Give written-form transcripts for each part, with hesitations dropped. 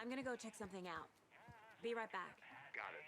I'm gonna go check something out. Be right back. Got it.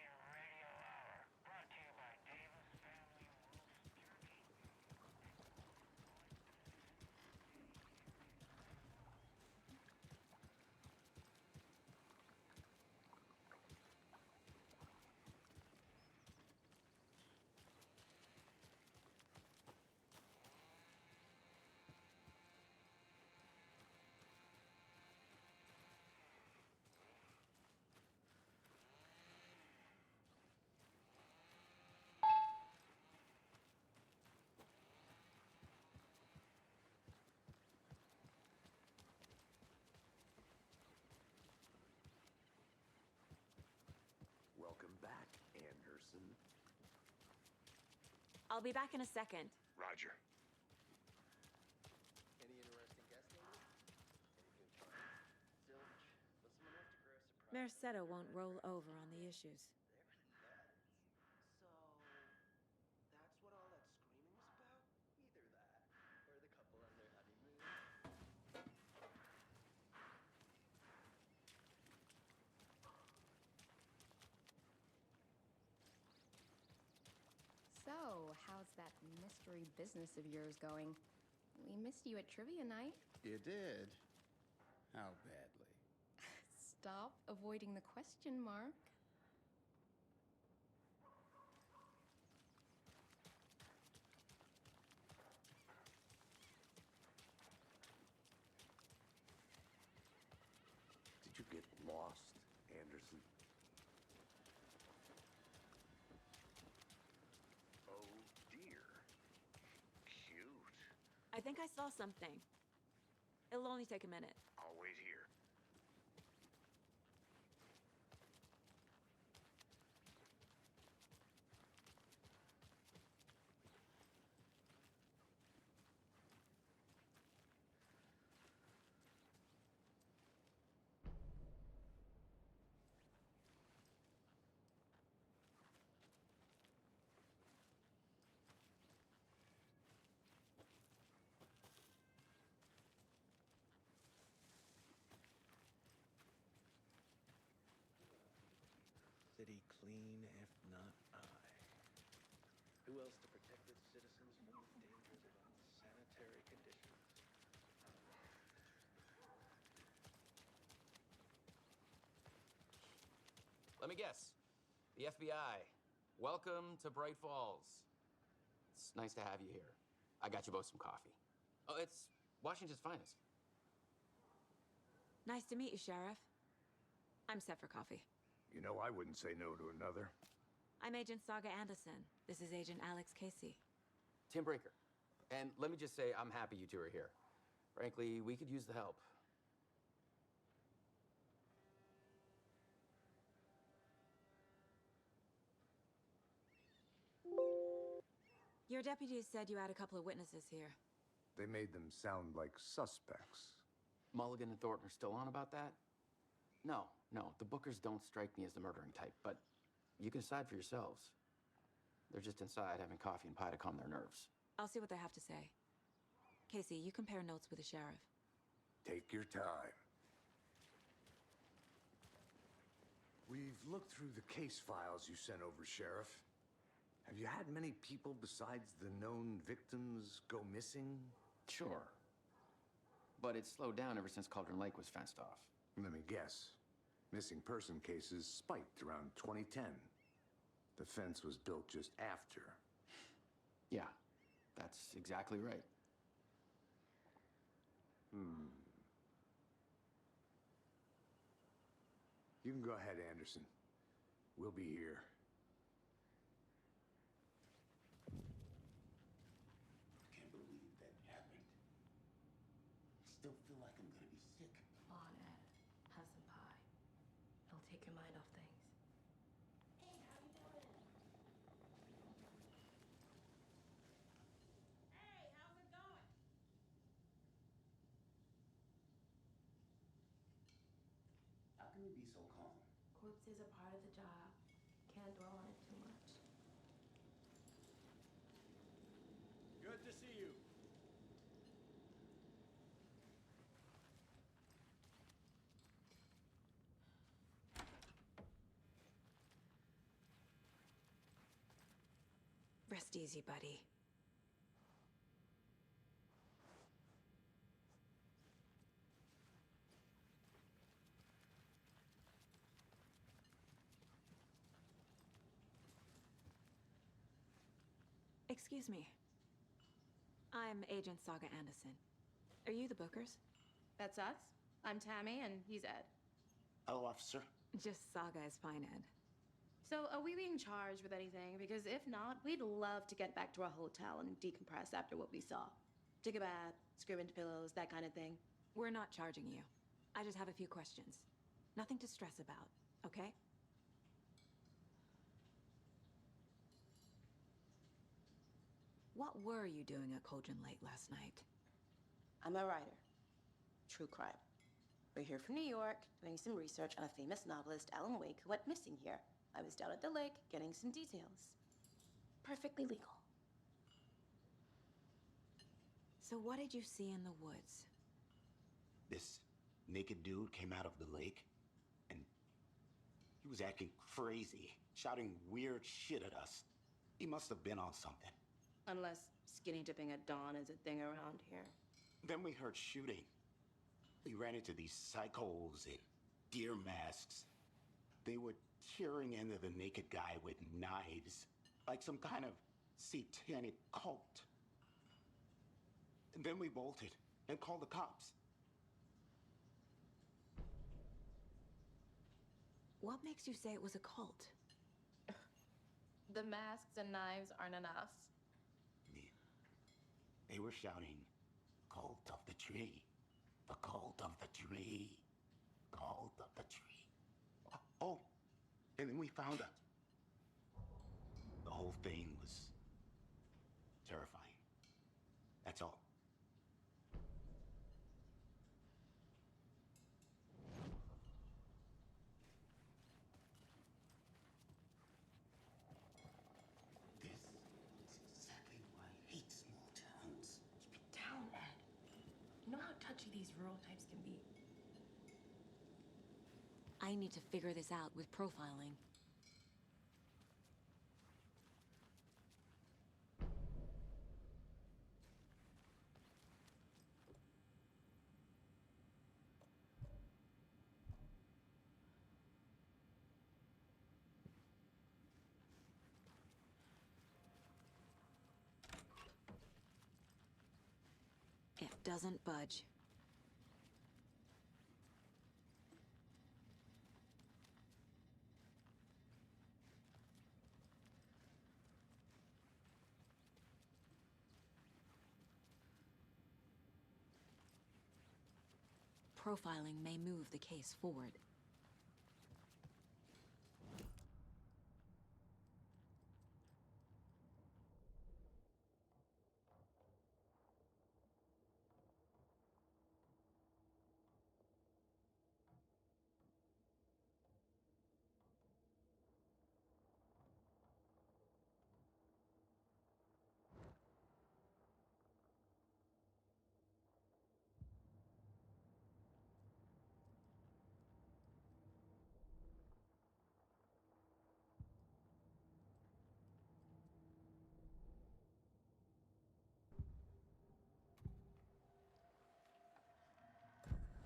Welcome back, Anderson. I'll be back in a second. Roger. Any interesting guest names? Anything fun? Zilch, but someone enough to grow surprise. Merced won't roll over on the issues. They're nuts. So, that's what all that screaming was about? Either that, or the couple on their honeymoon. So, how's that mystery business of yours going? We missed you at trivia night. You did? How badly? Stop avoiding the question, Mark. Did you get lost, Anderson? Oh dear. Cute. I think I saw something. It'll only take a minute. I'll wait here. City clean, if not I. Who else to protect its citizens from the dangers of unsanitary conditions? Let me guess. The FBI. Welcome to Bright Falls. It's nice to have you here. I got you both some coffee. Oh, it's Washington's finest. Nice to meet you, Sheriff. I'm set for coffee. You know I wouldn't say no to another. I'm Agent Saga Anderson. This is Agent Alex Casey. Tim Breaker. And let me just say, I'm happy you two are here. Frankly, we could use the help. Your deputies said you had a couple of witnesses here. They made them sound like suspects. Mulligan and Thornton are still on about that? No, the Bookers don't strike me as the murdering type, but you can decide for yourselves. They're just inside having coffee and pie to calm their nerves. I'll see what they have to say. Casey, you compare notes with the sheriff. Take your time. We've looked through the case files you sent over, Sheriff. Have you had many people besides the known victims go missing? Sure. But it's slowed down ever since Cauldron Lake was fenced off. Let me guess. Missing person cases spiked around 2010. The fence was built just after. Yeah, that's exactly right. You can go ahead, Anderson. We'll be here. I can't believe that happened. I still feel like I'm gonna be sick. Come on, Ed. Have some pie. It'll take your mind off things. Hey, how you doing? Hey, how's it going? How can you be so calm? Corpses are part of the job. Can't dwell on it too much. Good to see you. Rest easy, buddy. Excuse me. I'm Agent Saga Anderson. Are you the Bookers? That's us. I'm Tammy, and he's Ed. Hello, officer. Just Saga is fine, Ed. So, are we being charged with anything? Because if not, we'd love to get back to our hotel and decompress after what we saw. Take a bath, scream into pillows, that kind of thing. We're not charging you. I just have a few questions. Nothing to stress about, okay? What were you doing at Cauldron Lake last night? I'm a writer. True crime. We're here from New York, doing some research on a famous novelist, Alan Wake, who went missing here. I was down at the lake, getting some details. Perfectly legal. So what did you see in the woods? This naked dude came out of the lake, and he was acting crazy, shouting weird shit at us. He must have been on something. Unless skinny dipping at dawn is a thing around here. Then we heard shooting. We ran into these psychos in deer masks. They were tearing into the naked guy with knives, like some kind of satanic cult. And then we bolted and called the cops. What makes you say it was a cult? The masks and knives aren't enough. They were shouting, "Cult of the tree, the cult of the tree, cult of the tree." Oh, and then we found out. The whole thing was terrifying. That's all. This is exactly why I hate small towns. Keep it down, Ed. You know how touchy these rural types can be. I need to figure this out with profiling. It doesn't budge. Profiling may move the case forward.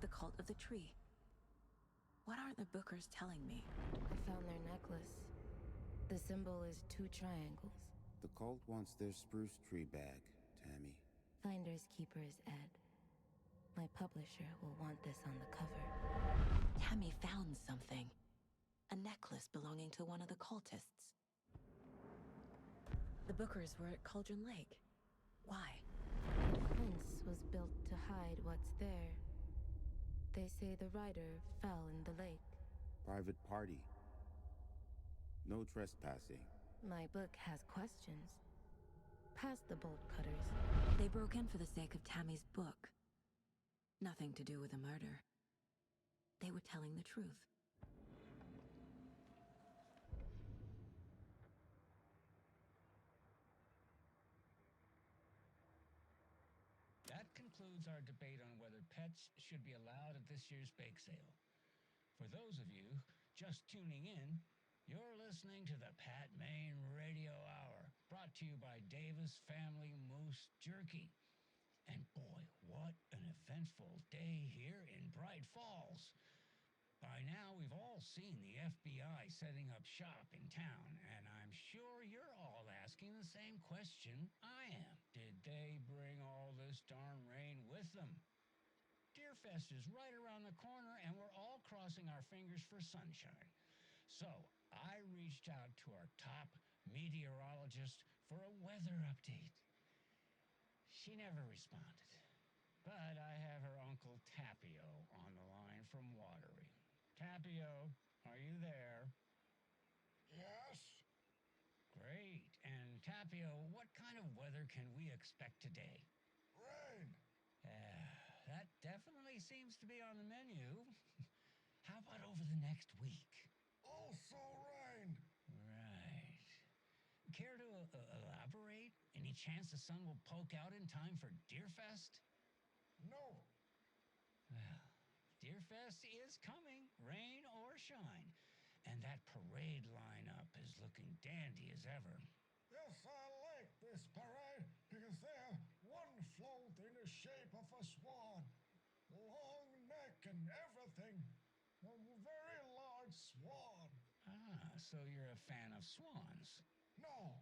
The cult of the tree. What aren't the Bookers telling me? I found their necklace. The symbol is 2 triangles. The cult wants their spruce tree bag, Tammy. Finders keepers, Ed. My publisher will want this on the cover. Tammy found something. A necklace belonging to one of the cultists. The Bookers were at Cauldron Lake. Why? The fence was built to hide what's there. They say the rider fell in the lake. Private party. No trespassing. My book has questions. Past the bolt cutters. They broke in for the sake of Tammy's book. Nothing to do with a murder. They were telling the truth. That concludes our debate on whether pets should be allowed at this year's bake sale. For those of you just tuning in, you're listening to the Pat Maine Radio Hour, brought to you by Davis Family Moose Jerky. And boy, what an eventful day here in Bright Falls. By now, we've all seen the FBI setting up shop in town, and I'm sure you're all asking the same question I am. Did they bring all this darn rain with them? Deerfest is right around the corner, and we're all crossing our fingers for sunshine. So, I reached out to our top meteorologist for a weather update. She never responded, but I have her Uncle Tapio on the line from Watery. Tapio, are you there? Yes? Great. And Tapio, what kind of weather can we expect today? Rain. That definitely seems to be on the menu. How about over the next week? Also rain. Right. Care to elaborate? Any chance the sun will poke out in time for Deerfest? No. Well, Deerfest is coming, rain or shine. And that parade lineup is looking dandy as ever. Yes, I like this parade because they have one float in the shape of a swan. Long neck and everything. A very large swan. Ah, so you're a fan of swans? No.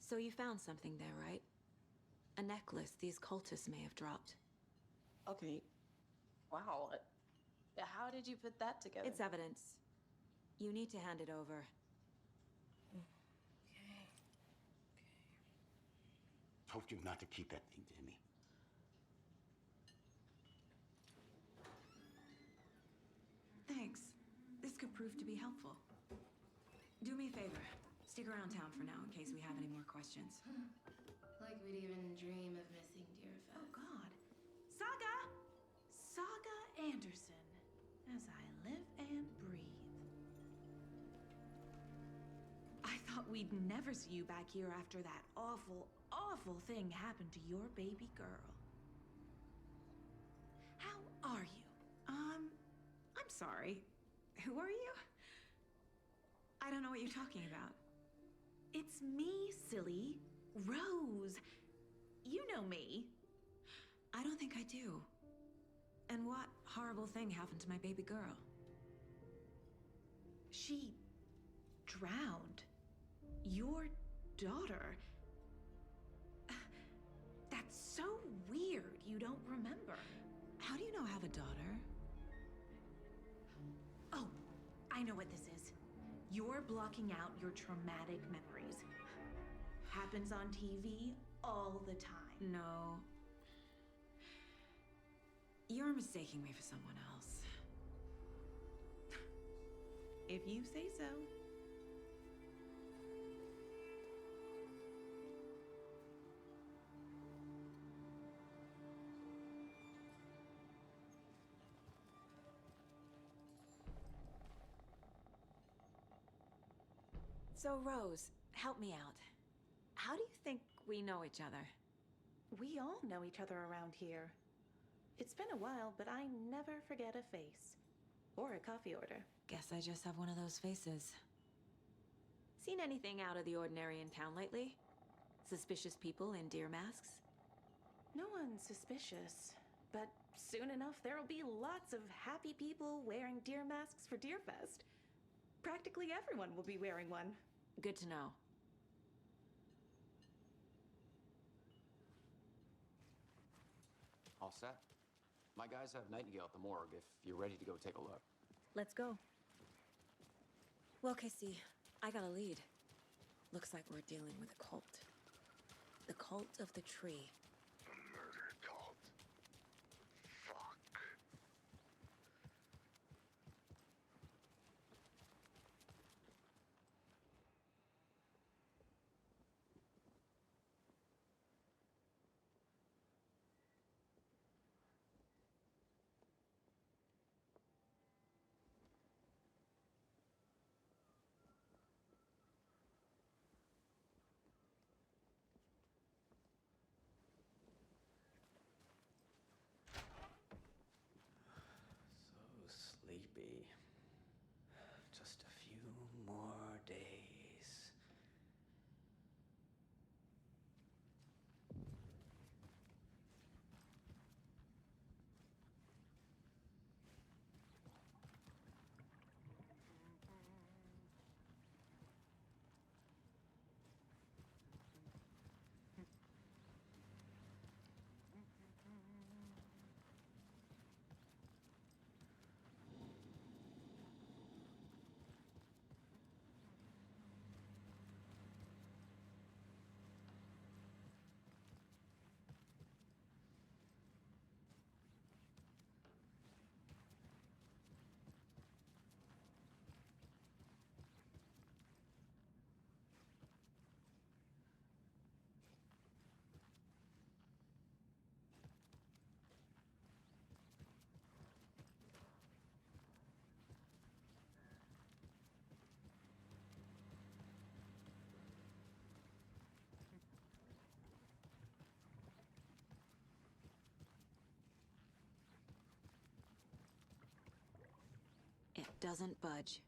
So you found something there, right? A necklace these cultists may have dropped. Okay. Wow. How did you put that together? It's evidence. You need to hand it over. Okay. Told you not to keep that thing to me. Thanks. This could prove to be helpful. Do me a favor. Stick around town for now in case we have any more questions. Like we'd even dream of missing Deerfest. Oh, God. Saga! Saga Anderson. As I live and breathe. I thought we'd never see you back here after that awful, awful thing happened to your baby girl. How are you? I'm sorry. Who are you? I don't know what you're talking about. It's me, silly. Rose. You know me. I don't think I do. And what horrible thing happened to my baby girl? She drowned. Your daughter. That's so weird you don't remember. How do you know I have a daughter? Oh, I know what this is. You're blocking out your traumatic memories. Happens on TV all the time. No. You're mistaking me for someone else. If you say so. So, Rose, help me out. How do you think we know each other? We all know each other around here. It's been a while, but I never forget a face. Or a coffee order. Guess I just have one of those faces. Seen anything out of the ordinary in town lately? Suspicious people in deer masks? No one's suspicious. But soon enough, there'll be lots of happy people wearing deer masks for Deerfest. Practically everyone will be wearing one. Good to know. All set? My guys have Nightingale at the morgue if you're ready to go take a look. Let's go. Well, Casey, I got a lead. Looks like we're dealing with a cult. The cult of the tree. A murder cult. Fuck. So sleepy. Just a few more days. It doesn't budge.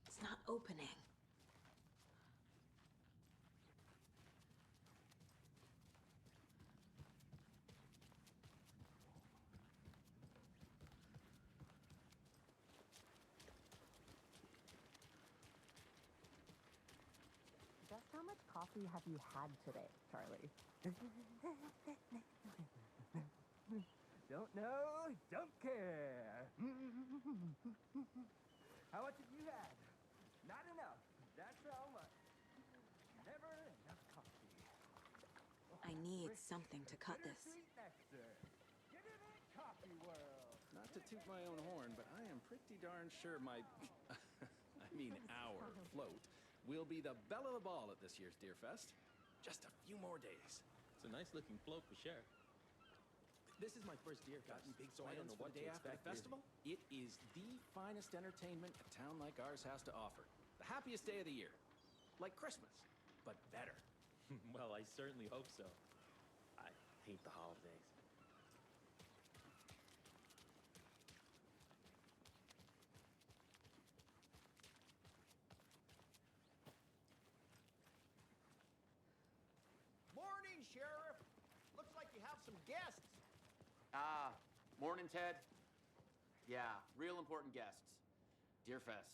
It's not opening. Just how much coffee have you had today, Charlie? Don't know, don't care. How much have you had? Not enough. That's how much. Never enough coffee. I need something to cut this. Not to toot my own horn, but I am pretty darn sure my... I mean our float will be the belle of the ball at this year's Deerfest. Just a few more days. It's a nice-looking float for sure. This is my first Deerfest, big so I don't know what the day after the festival. It is the finest entertainment a town like ours has to offer. The happiest day of the year. Like Christmas, but better. Well, I certainly hope so. I hate the holidays. Morning, Sheriff. Looks like you have some guests. Morning, Ted. Yeah, real important guests. Deerfest.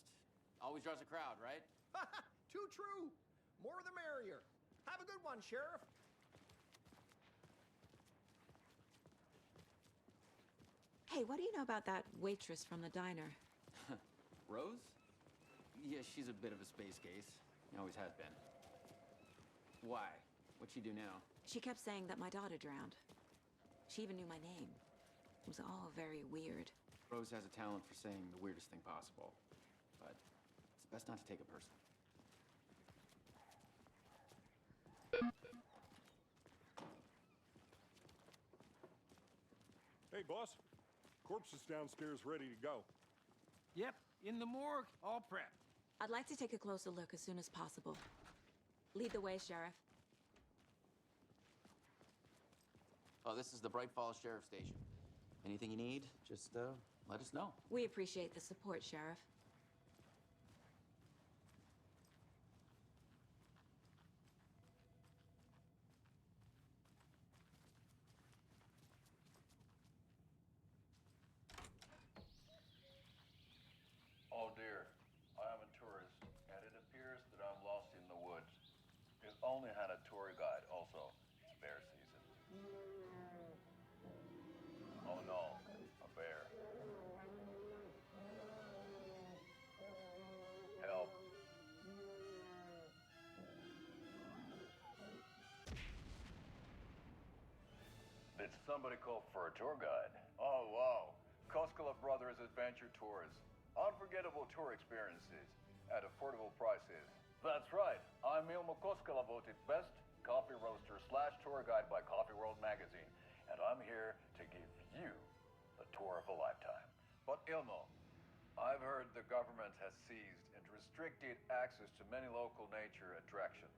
Always draws a crowd, right? Too true. More the merrier. Have a good one, Sheriff. Hey, what do you know about that waitress from the diner? Rose? Yeah, she's a bit of a space case. Always has been. Why? What'd she do now? She kept saying that my daughter drowned. She even knew my name. It was all very weird. Rose has a talent for saying the weirdest thing possible. But it's best not to take it personally. Hey, boss. Corpse is downstairs ready to go. Yep, in the morgue, all prepped. I'd like to take a closer look as soon as possible. Lead the way, Sheriff. Oh, this is the Bright Falls Sheriff Station. Anything you need, just let us know. We appreciate the support, Sheriff. Oh dear, I am a tourist, and it appears that I'm lost in the woods. We've only had a tour guide, also. It's bear season. Oh no, a bear. Help. Did somebody call for a tour guide? Oh wow, Koskela Brothers Adventure Tours. Unforgettable tour experiences at affordable prices. That's right. I'm Ilmo Koskela, voted best coffee roaster / tour guide by Coffee World magazine, and I'm here to give you the tour of a lifetime. But Ilmo, I've heard the government has seized and restricted access to many local nature attractions.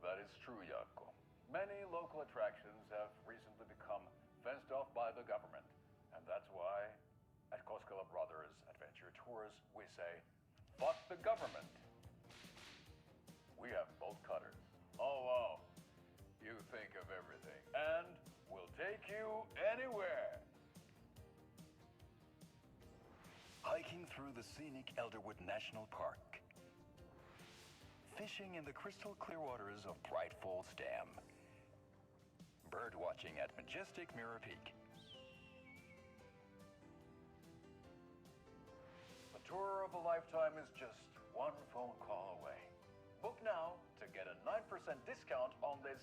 That is true, Jaakko. Many local attractions have recently become fenced off by the government, and that's why at Koskela Brothers Adventure Tours, we say, fuck the government. We have bolt cutters. Oh, wow. You think of everything. And we'll take you anywhere. Hiking through the scenic Elderwood National Park. Fishing in the crystal clear waters of Bright Falls Dam. Bird watching at majestic Mirror Peak. Tour of a lifetime is just one phone call away. Book now to get a 9% discount on this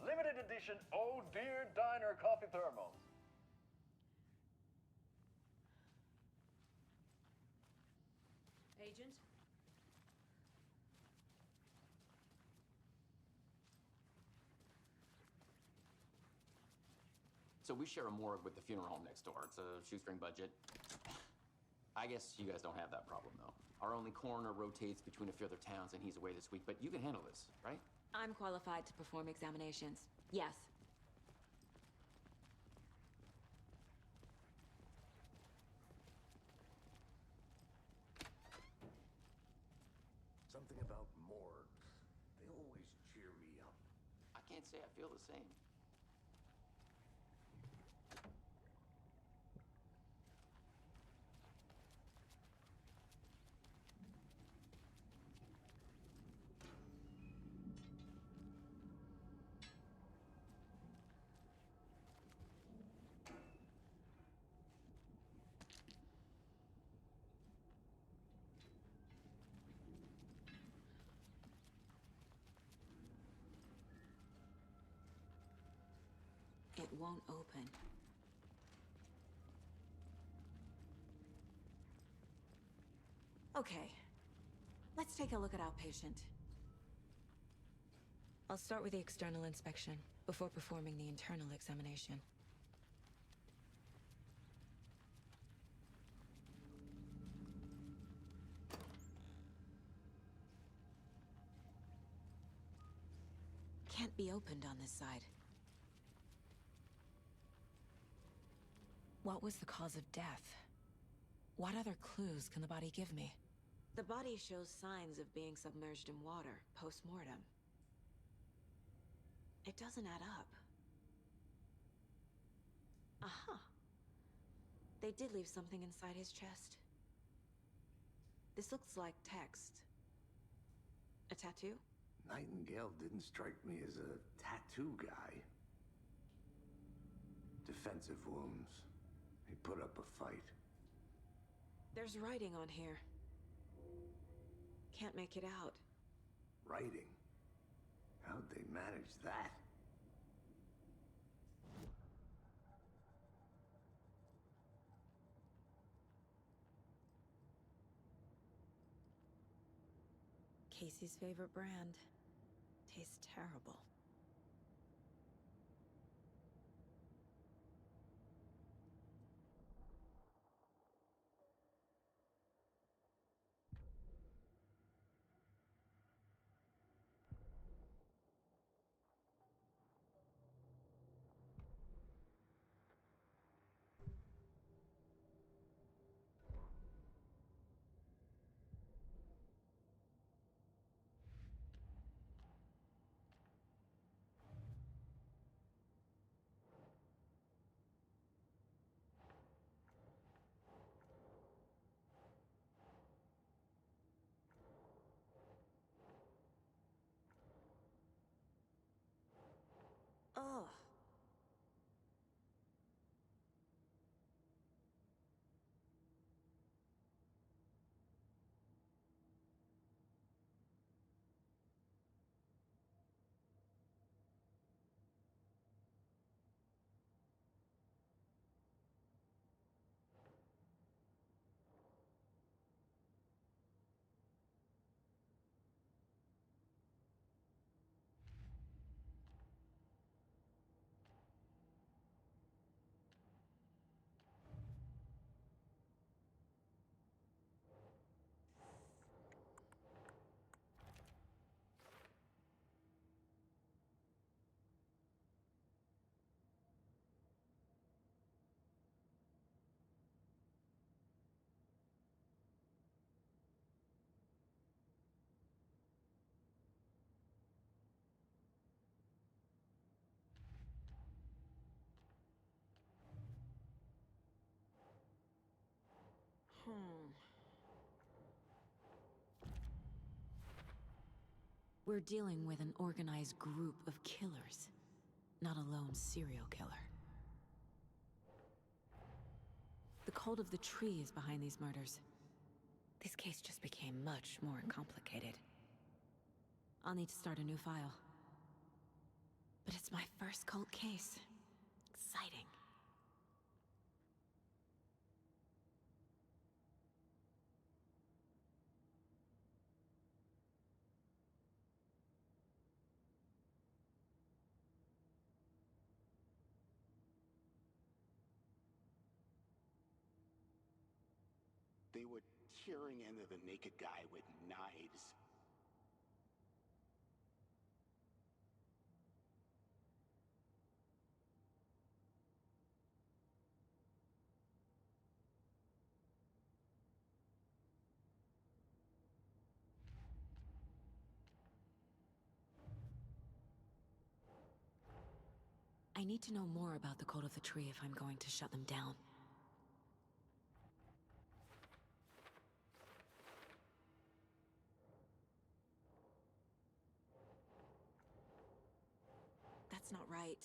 limited edition Oh Dear Diner coffee thermals. Agent? So we share a morgue with the funeral home next door. It's a shoestring budget. I guess you guys don't have that problem, though. Our only coroner rotates between a few other towns, and he's away this week. But you can handle this, right? I'm qualified to perform examinations. Yes. Something about morgues. They always cheer me up. I can't say I feel the same. It won't open. Okay. Let's take a look at outpatient. I'll start with the external inspection before performing the internal examination. Can't be opened on this side. What was the cause of death? What other clues can the body give me? The body shows signs of being submerged in water post-mortem. It doesn't add up. Aha! They did leave something inside his chest. This looks like text. A tattoo? Nightingale didn't strike me as a tattoo guy. Defensive wounds. He put up a fight. There's writing on here. Can't make it out. Writing? How'd they manage that? Casey's favorite brand. Tastes terrible. Oh. We're dealing with an organized group of killers, not a lone serial killer. The cult of the tree is behind these murders. This case just became much more complicated. I'll need to start a new file. But it's my first cult case. Exciting. They were tearing into the naked guy with knives. I need to know more about the Cult of the Tree if I'm going to shut them down. That's not right.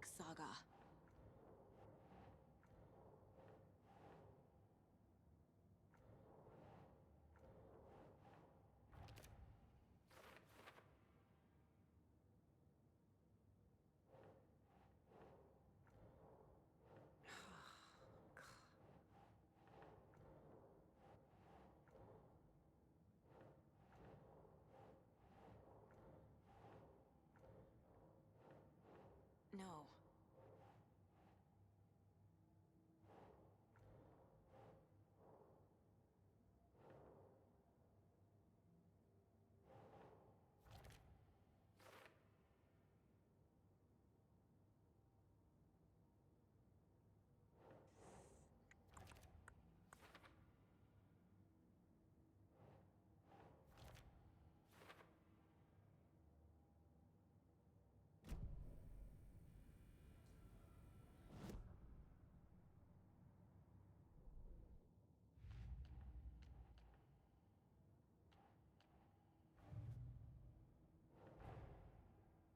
epic saga. No.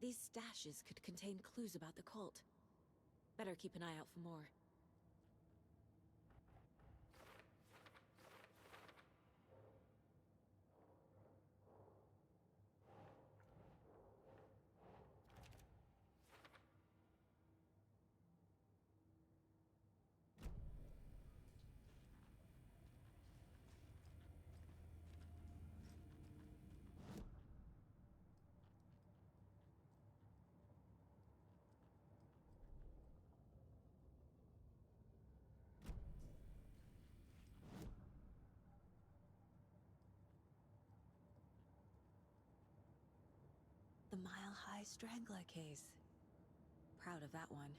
These stashes could contain clues about the cult. Better keep an eye out for more. The Mile High Strangler case. Proud of that one.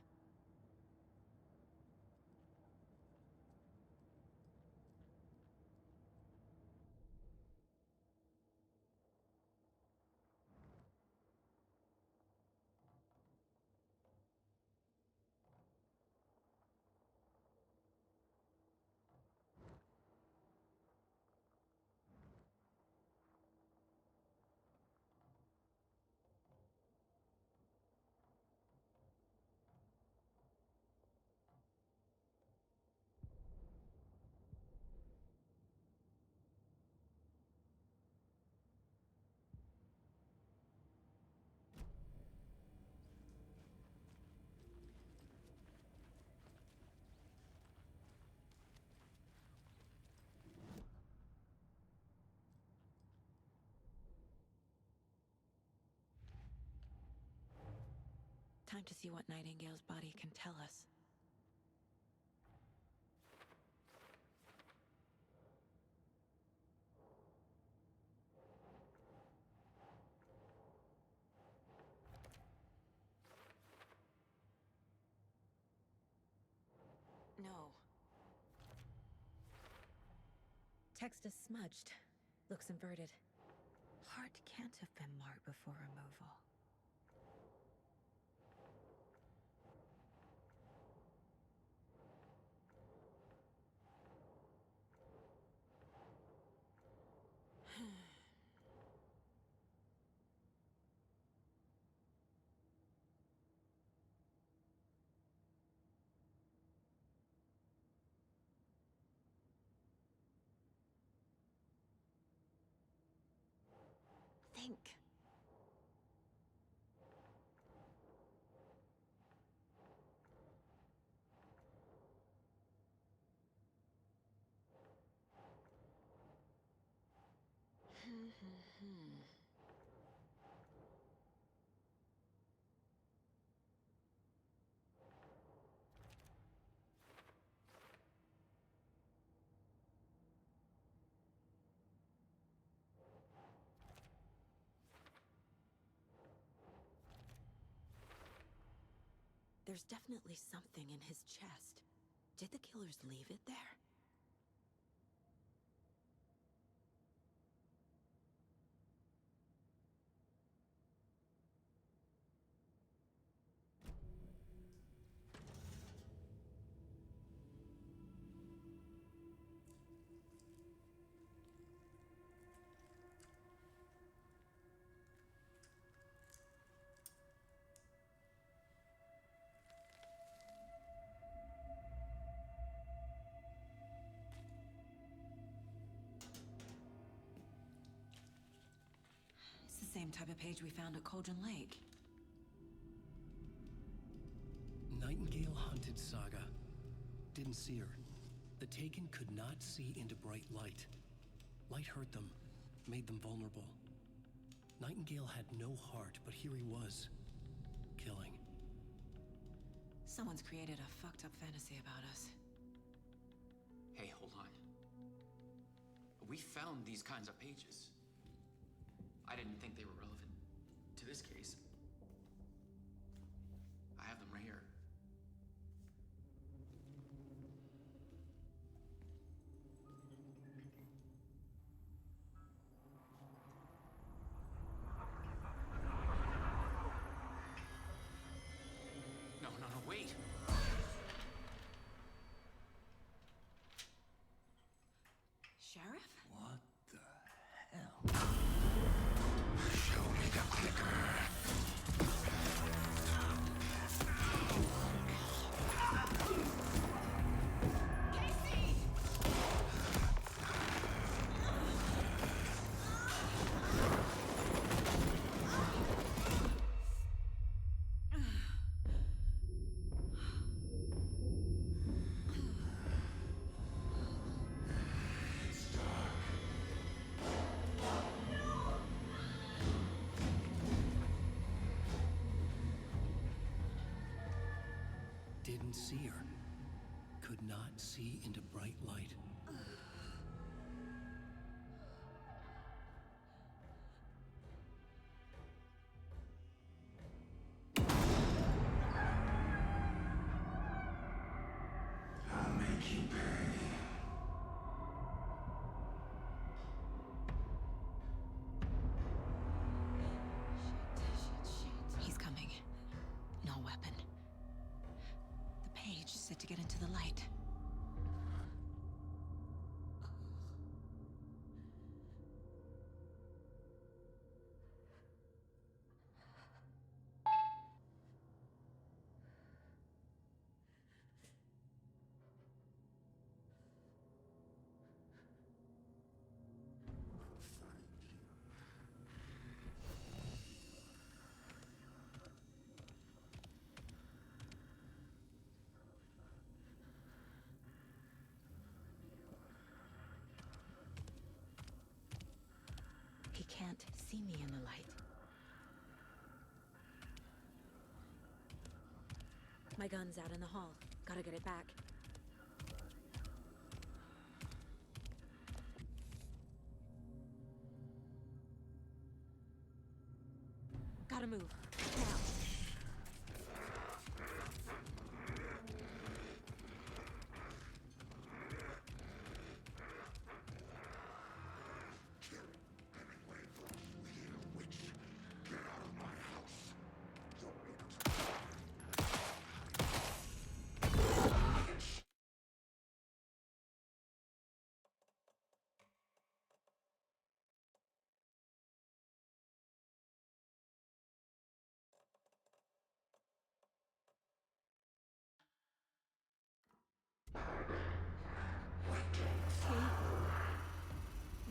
Time to see what Nightingale's body can tell us. No. Text is smudged. Looks inverted. Heart can't have been marked before removal. Think. There's definitely something in his chest. Did the killers leave it there? same type of page we found at Cauldron Lake. Nightingale hunted Saga. Didn't see her. The Taken could not see into bright light. Light hurt them, made them vulnerable. Nightingale had no heart, but here he was, killing. Someone's created a fucked up fantasy about us. Hey, hold on. We found these kinds of pages. I didn't think they were relevant to this case. I have them right here. No, wait. Sheriff? What the hell? Show me the clicker. Casey! Didn't see her. Could not see into bright light. I'll make you pay. He's coming. No weapon. The page said to get into the light. He can't see me in the light. My gun's out in the hall. Gotta get it back. Gotta move. Now.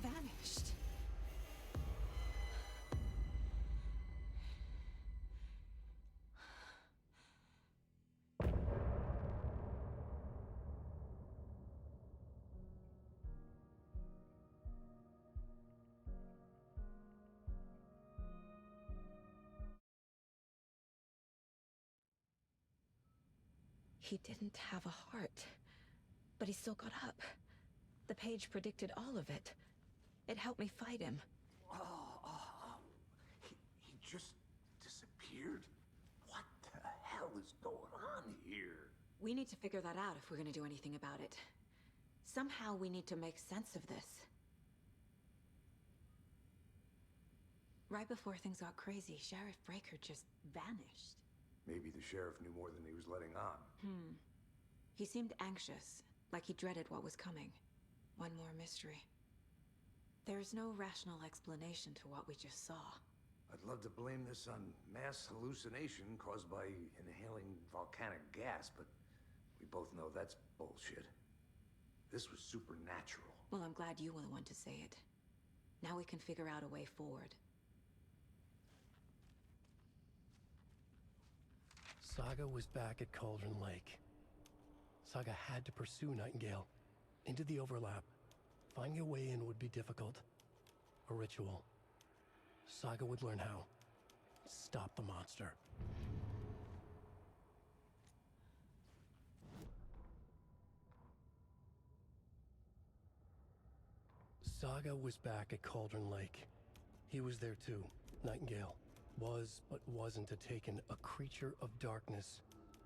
Vanished. He didn't have a heart, but he still got up. The page predicted all of it. It helped me fight him. He just disappeared? What the hell is going on here? We need to figure that out if we're gonna do anything about it. Somehow we need to make sense of this. Right before things got crazy, Sheriff Breaker just vanished. Maybe the sheriff knew more than he was letting on. He seemed anxious, like he dreaded what was coming. One more mystery. There's no rational explanation to what we just saw. I'd love to blame this on mass hallucination caused by inhaling volcanic gas, but we both know that's bullshit. This was supernatural. Well, I'm glad you were the one to say it. Now we can figure out a way forward. Saga was back at Cauldron Lake. Saga had to pursue Nightingale into the overlap. Finding a way in would be difficult. A ritual. Saga would learn how. Stop the monster. Saga was back at Cauldron Lake. He was there too. Nightingale was, but wasn't, a Taken, a creature of darkness.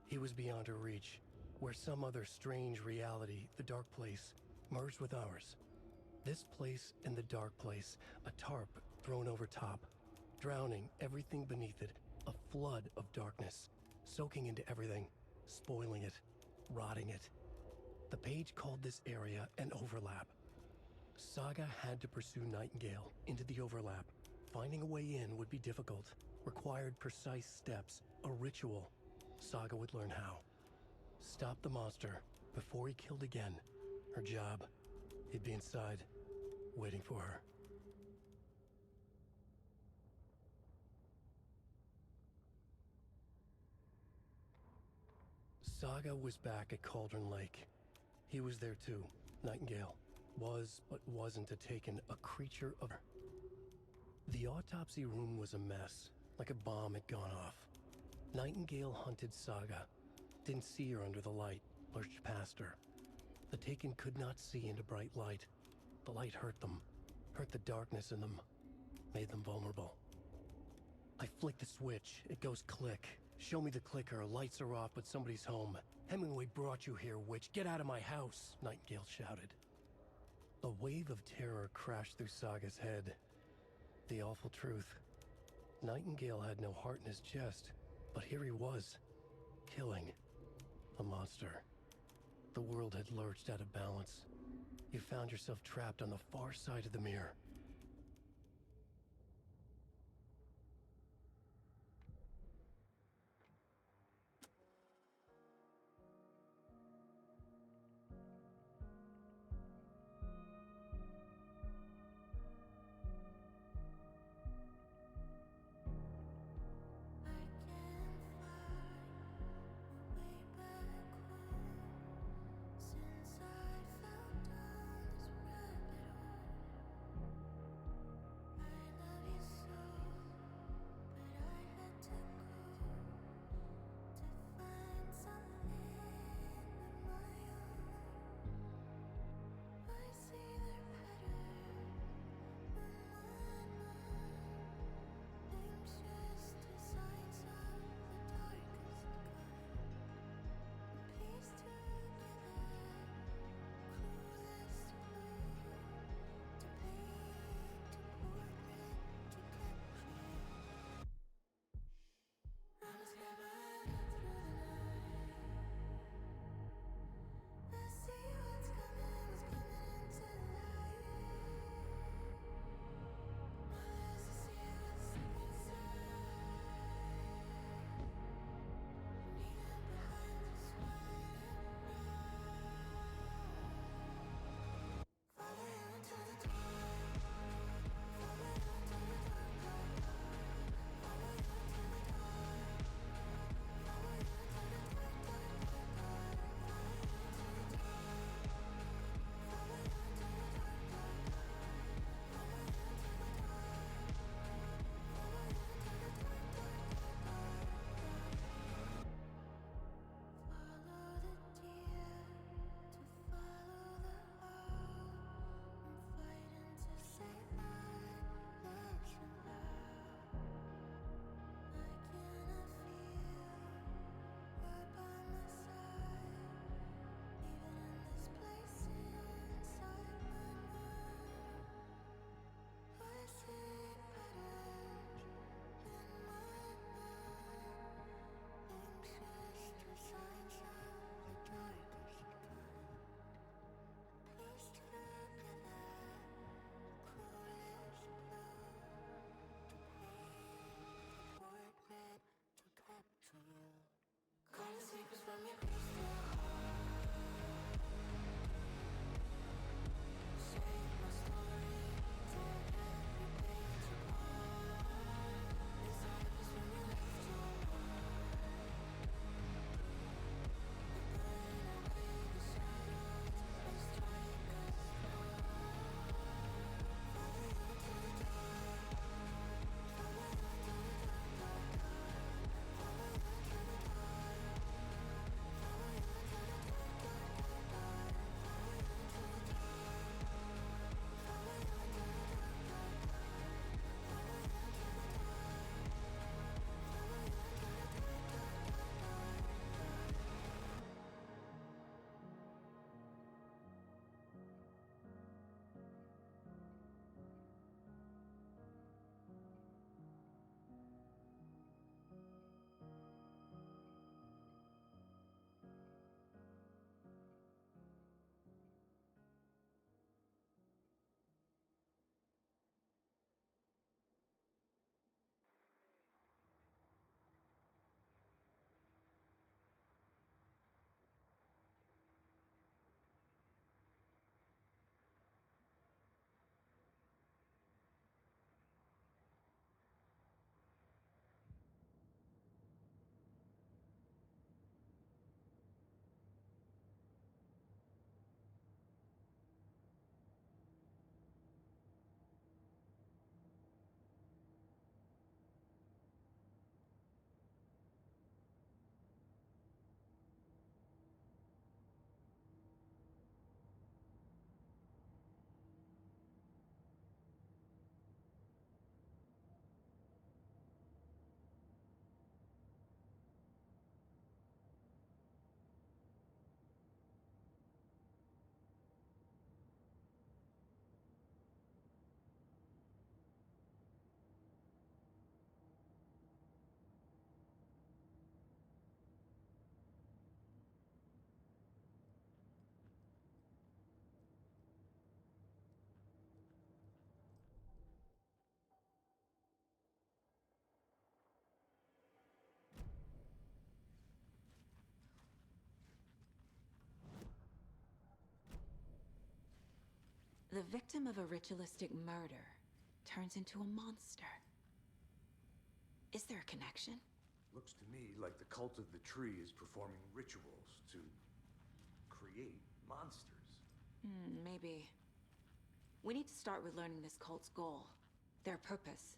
He was beyond her reach, where some other strange reality, the Dark Place, merged with ours. This place and the Dark Place, a tarp thrown over top, drowning everything beneath it, a flood of darkness, soaking into everything, spoiling it, rotting it. The page called this area an overlap. Saga had to pursue Nightingale into the overlap. Finding a way in would be difficult, required precise steps, a ritual. Saga would learn how. Stop the monster before he killed again. Her job. He'd be inside, waiting for her. Saga was back at Cauldron Lake. He was there too. Nightingale was, but wasn't, a Taken, a creature of... The autopsy room was a mess, like a bomb had gone off. Nightingale hunted Saga. Didn't see her under the light, lurched past her. The Taken could not see into bright light. The light hurt them, hurt the darkness in them, made them vulnerable. I flick the switch, it goes click. Show me the clicker, lights are off, but somebody's home. Hemingway brought you here, witch. Get out of my house, Nightingale shouted. A wave of terror crashed through Saga's head. The awful truth. Nightingale had no heart in his chest, but here he was, killing a monster. The world had lurched out of balance. You found yourself trapped on the far side of the mirror. The victim of a ritualistic murder turns into a monster. Is there a connection? Looks to me like the cult of the tree is performing rituals to create monsters. Maybe. We need to start with learning this cult's goal, their purpose.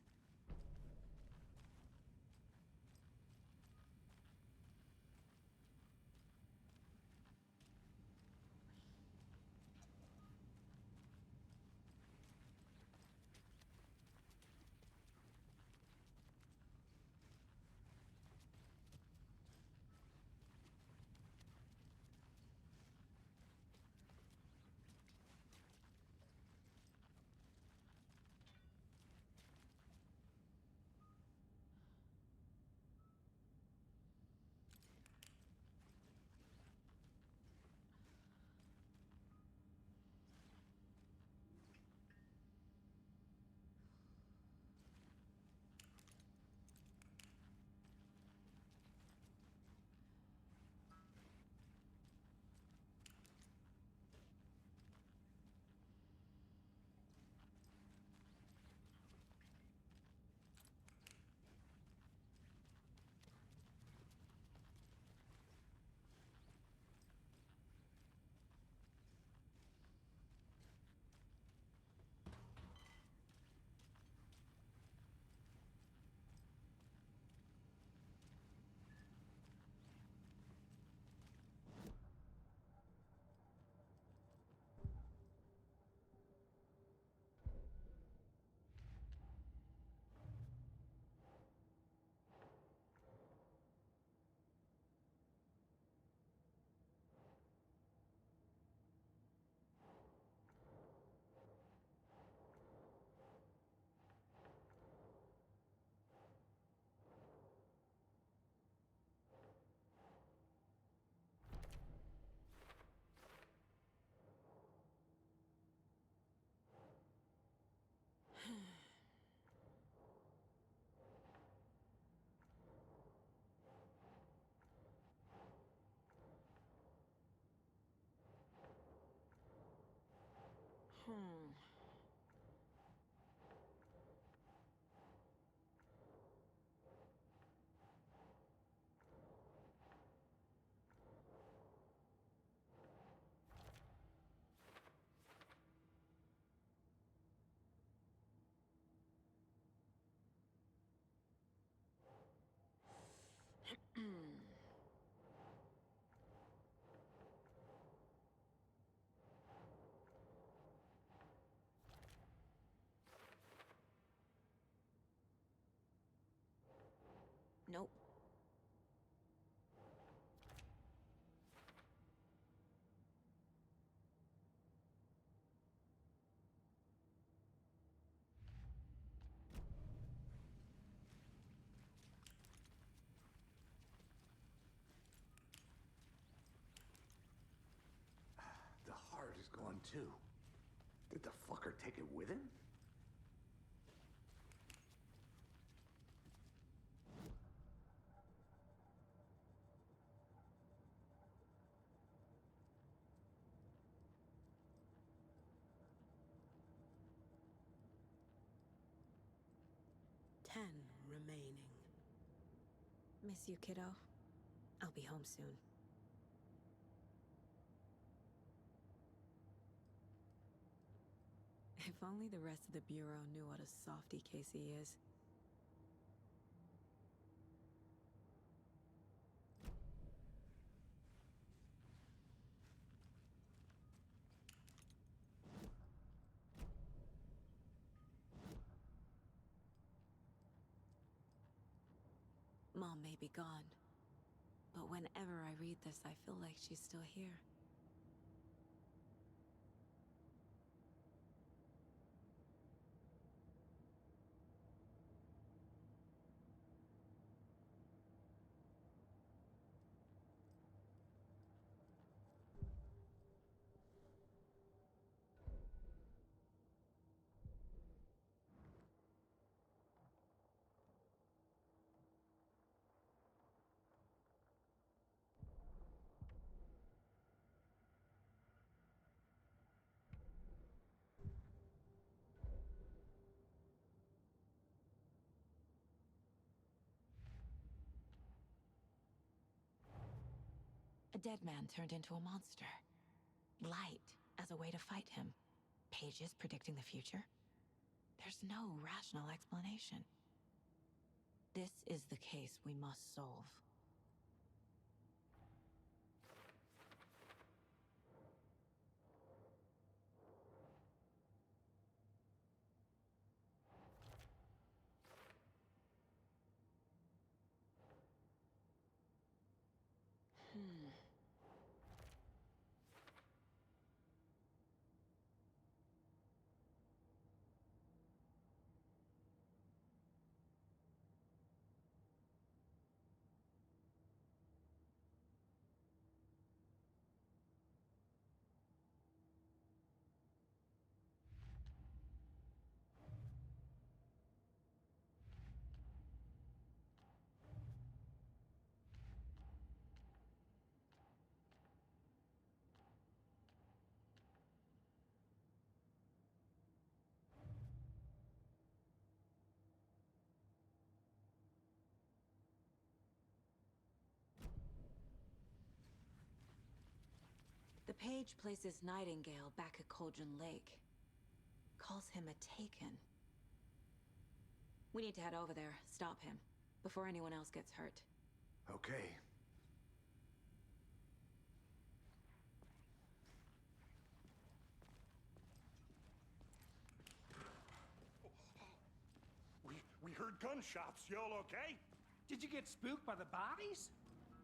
Nope. The heart is gone too. Did the fucker take it with him? Remaining. Miss you, kiddo. I'll be home soon. If only the rest of the Bureau knew what a softy Casey is. Mom may be gone, but whenever I read this, I feel like she's still here. A dead man turned into a monster. Light as a way to fight him. Pages predicting the future? There's no rational explanation. This is the case we must solve. The page places Nightingale back at Cauldron Lake. Calls him a Taken. We need to head over there, stop him, before anyone else gets hurt. Okay. We heard gunshots. Y'all okay? Did you get spooked by the bodies?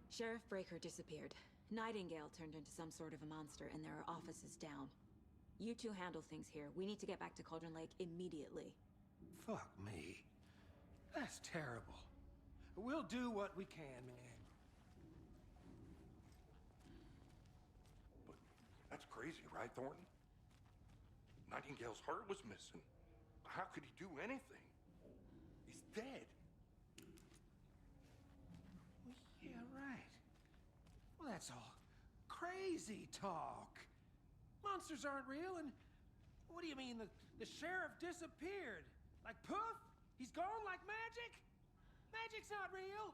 Sheriff Breaker disappeared. Nightingale turned into some sort of a monster, and there are offices down. You two handle things here. We need to get back to Cauldron Lake immediately. Fuck me. That's terrible. We'll do what we can, man. But that's crazy, right, Thornton? Nightingale's heart was missing. How could he do anything? He's dead. Yeah, right. Well, that's all crazy talk. Monsters aren't real, and what do you mean the sheriff disappeared? Like poof? He's gone like magic? Magic's not real.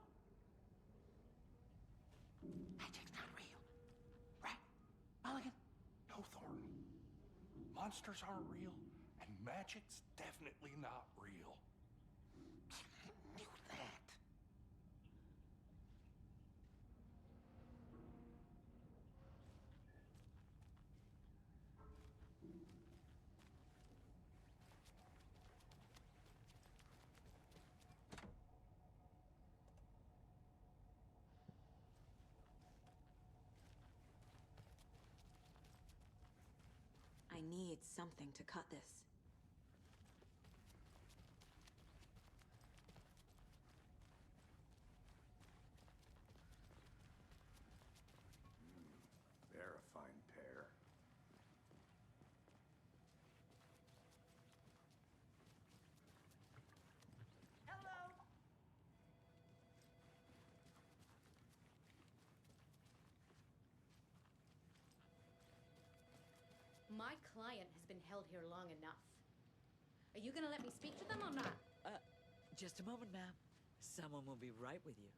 Magic's not real. Right, Mulligan? No, Thornton. Monsters aren't real, and magic's definitely not real. I knew that. I need something to cut this. They're a fine pair. Hello. My client has been held here long enough. Are you gonna let me speak to them or not? Just a moment, ma'am. Someone will be right with you.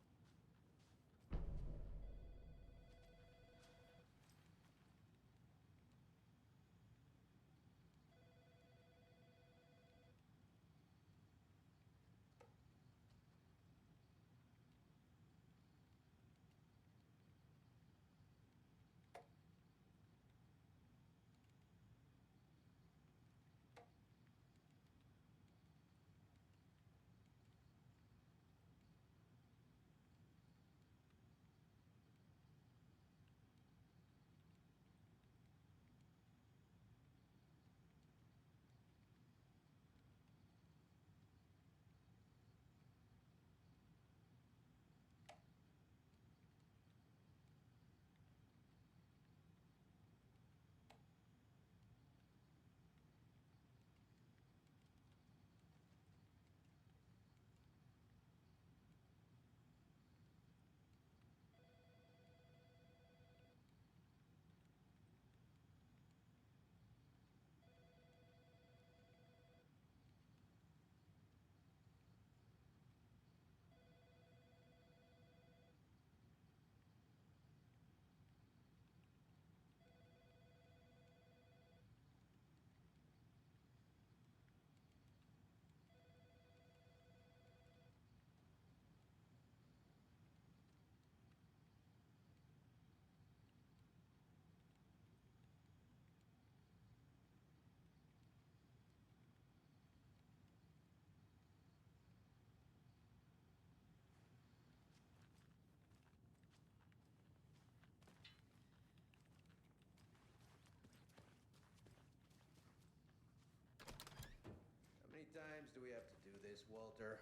this, Walter.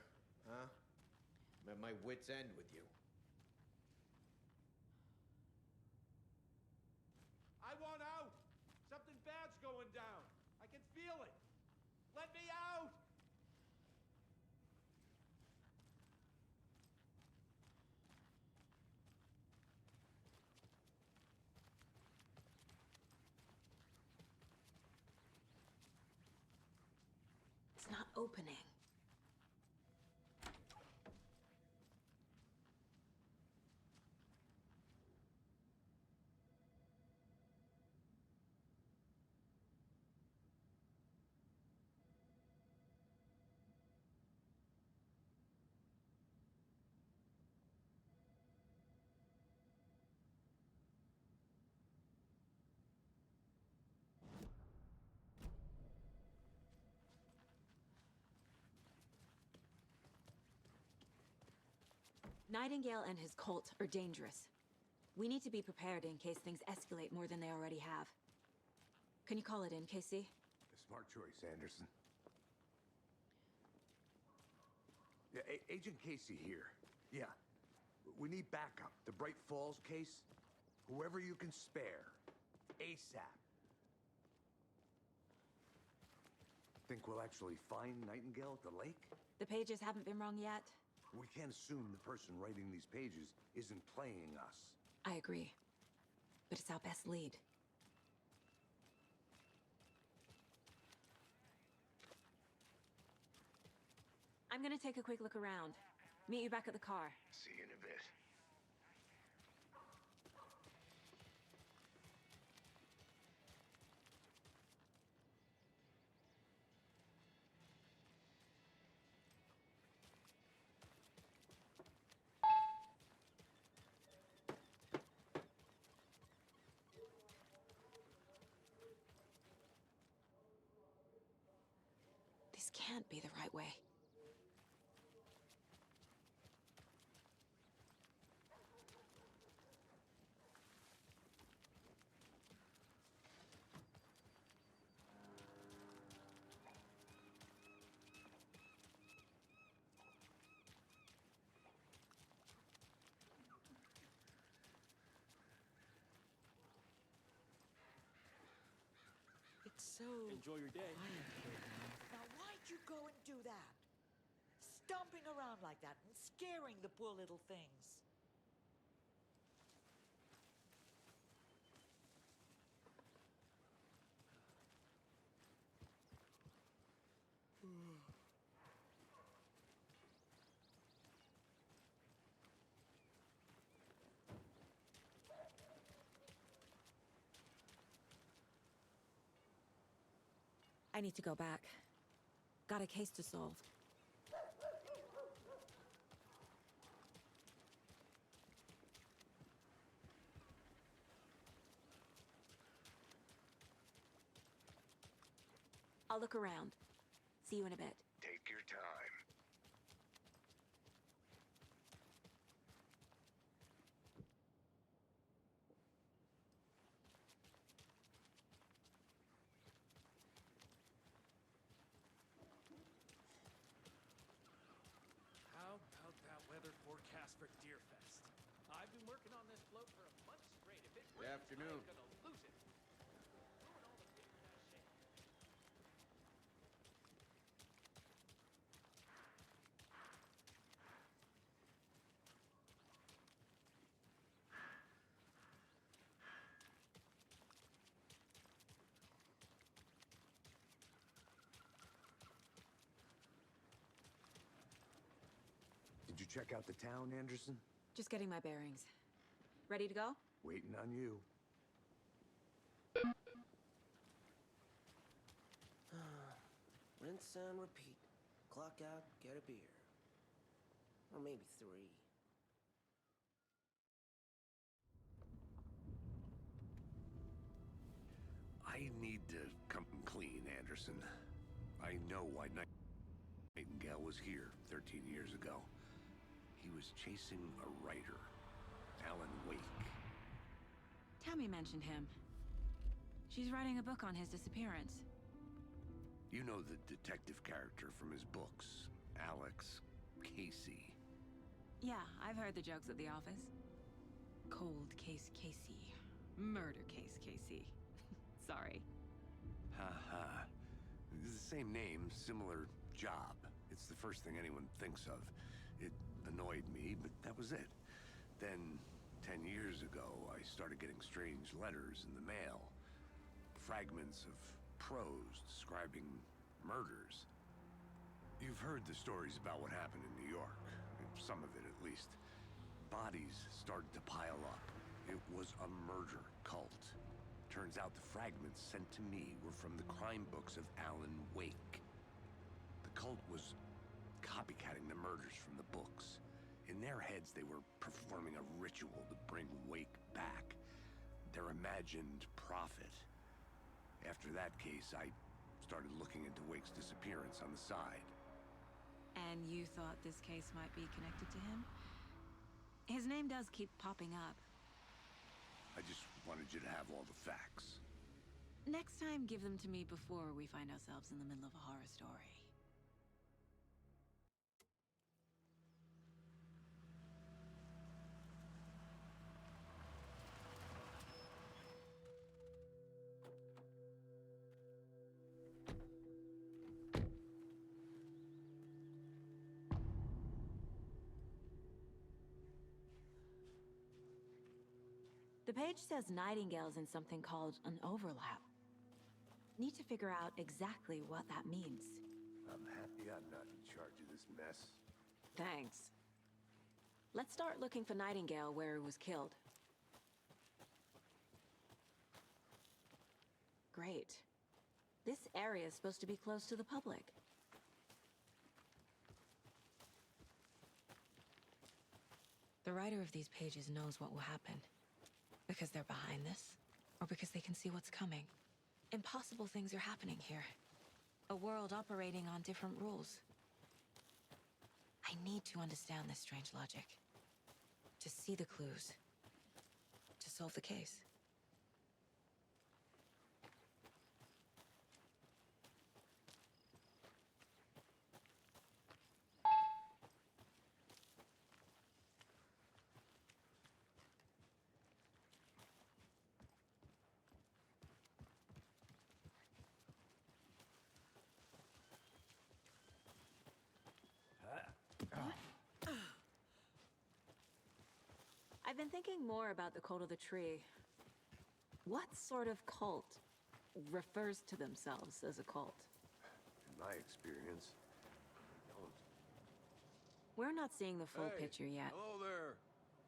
Huh? I'm at my wit's end with you. I want out! Something bad's going down. I can feel it. Let me out! It's not opening. Nightingale and his cult are dangerous. We need to be prepared in case things escalate more than they already have. Can you call it in, KC? Smart choice, Anderson. Yeah, Agent Casey here. Yeah. We need backup. The Bright Falls case, whoever you can spare. ASAP. Think we'll actually find Nightingale at the lake? The pages haven't been wrong yet. We can't assume the person writing these pages isn't playing us. I agree. But it's our best lead. I'm gonna take a quick look around. Meet you back at the car. See you in a bit. This can't be the right way. It's so... Enjoy your day. quiet here now. Now, why'd you go and do that? Stomping around like that and scaring the poor little things. I need to go back. Got a case to solve. I'll look around. See you in a bit. Take your time. How about that weather forecast for Deerfest? I've been working on this float for a month straight. If it Good rains, afternoon. I'm gonna lose it. Ruin all the figures I shape. Did you check out the town, Anderson? Just getting my bearings. Ready to go? Waiting on you. Rinse and repeat. Clock out, get a beer. Or maybe 3. I need to come clean, Anderson. I know why Nightingale was here 13 years ago. He was chasing a writer, Alan Wake. Tammy mentioned him. She's writing a book on his disappearance. You know the detective character from his books, Alan Casey. Yeah, I've heard the jokes at the office. Cold case Casey. Murder case Casey. Sorry. Haha. It's the same name, similar job. It's the first thing anyone thinks of. It annoyed me, but that was it. Then, 10 years ago, I started getting strange letters in the mail. Fragments of prose describing murders. You've heard the stories about what happened in New York. Some of it, at least. Bodies started to pile up. It was a murder cult. Turns out the fragments sent to me were from the crime books of Alan Wake. The cult was copycatting the murders from the books. In their heads, they were performing a ritual to bring Wake back. Their imagined prophet. After that case, I started looking into Wake's disappearance on the side. And you thought this case might be connected to him? His name does keep popping up. I just wanted you to have all the facts. Next time, give them to me before we find ourselves in the middle of a horror story. The page says Nightingale's in something called an overlap. Need to figure out exactly what that means. I'm happy I'm not in charge of this mess. Thanks. Let's start looking for Nightingale where he was killed. Great. This area is supposed to be close to the public. The writer of these pages knows what will happen. Because they're behind this, or because they can see what's coming. Impossible things are happening here. A world operating on different rules. I need to understand this strange logic. To see the clues. To solve the case. I've been thinking more about the Cult of the Tree. What sort of cult refers to themselves as a cult? In my experience, don't. We're not seeing the full picture yet. Hello there.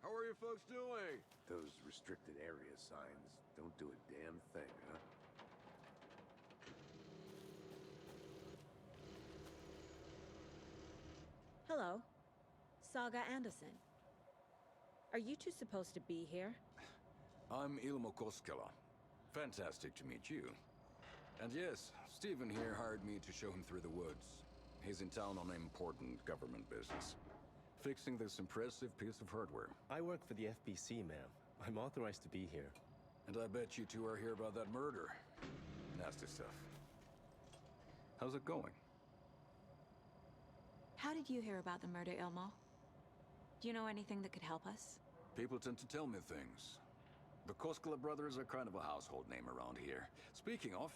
How are you folks doing? Those restricted area signs don't do a damn thing, huh? Hello. Saga Anderson. Are you two supposed to be here? I'm Ilmo Koskela. Fantastic to meet you. And yes, Stephen here hired me to show him through the woods. He's in town on important government business. Fixing this impressive piece of hardware. I work for the FBC, ma'am. I'm authorized to be here. And I bet you two are here about that murder. Nasty stuff. How's it going? How did you hear about the murder, Ilmo? Do you know anything that could help us? People tend to tell me things. The Koskela brothers are kind of a household name around here. Speaking of,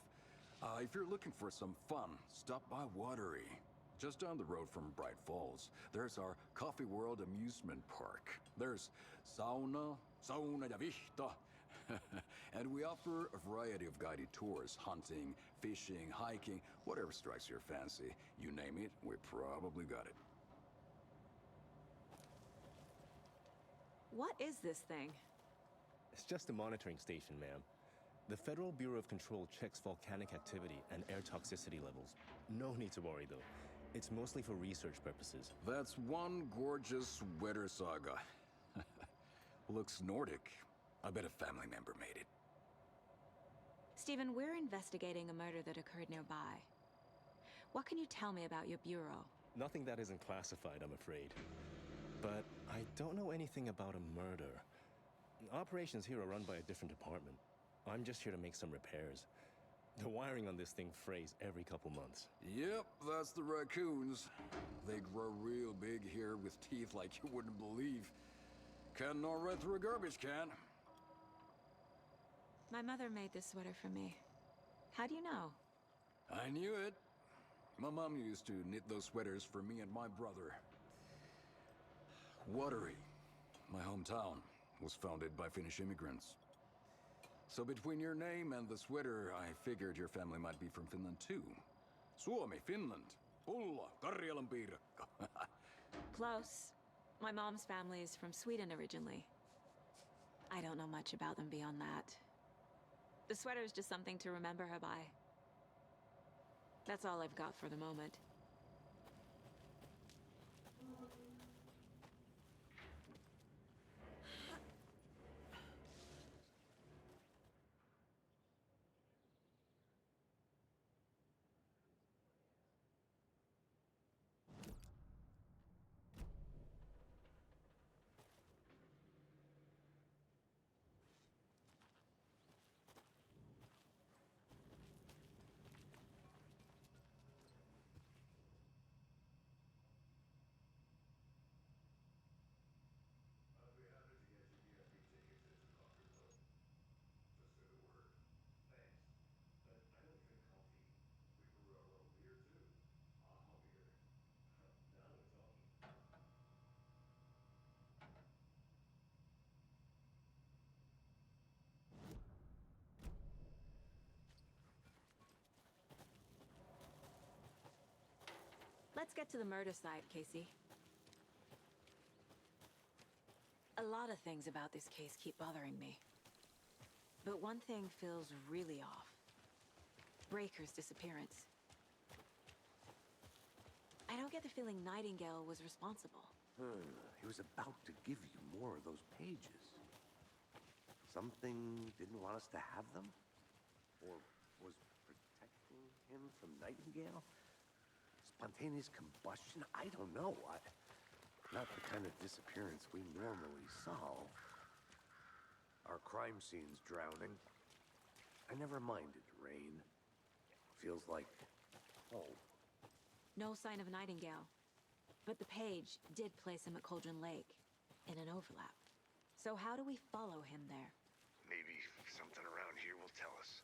if you're looking for some fun, stop by Watery. Just down the road from Bright Falls, there's our Coffee World amusement park. There's sauna ja vihta. And we offer a variety of guided tours, hunting, fishing, hiking, whatever strikes your fancy. You name it, we probably got it. What is this thing? It's just a monitoring station, ma'am. The Federal Bureau of Control checks volcanic activity and air toxicity levels. No need to worry, though. It's mostly for research purposes. That's one gorgeous weather saga. Looks Nordic. I bet a family member made it. Stephen, we're investigating a murder that occurred nearby. What can you tell me about your bureau? Nothing that isn't classified, I'm afraid. But I don't know anything about a murder. Operations here are run by a different department. I'm just here to make some repairs. The wiring on this thing frays every couple months. Yep, that's the raccoons. They grow real big here with teeth like you wouldn't believe. Can't gnaw right through a garbage can. My mother made this sweater for me. How do you know? I knew it. My mom used to knit those sweaters for me and my brother. Watery, my hometown, was founded by Finnish immigrants. So between your name and the sweater, I figured your family might be from Finland too. Suomi, Finland. Pulla, Karjalan piirakka. Close. My mom's family is from Sweden originally. I don't know much about them beyond that. The sweater is just something to remember her by. That's all I've got for the moment. Let's get to the murder site, Casey. A lot of things about this case keep bothering me. But one thing feels really off. Breaker's disappearance. I don't get the feeling Nightingale was responsible. He was about to give you more of those pages. Something didn't want us to have them? Or was protecting him from Nightingale? Spontaneous combustion? I don't know. Not the kind of disappearance we normally solve. Our crime scene's drowning. I never minded rain. Feels like home. No sign of Nightingale. But the page did place him at Cauldron Lake, in an overlap. So how do we follow him there? Maybe something around here will tell us.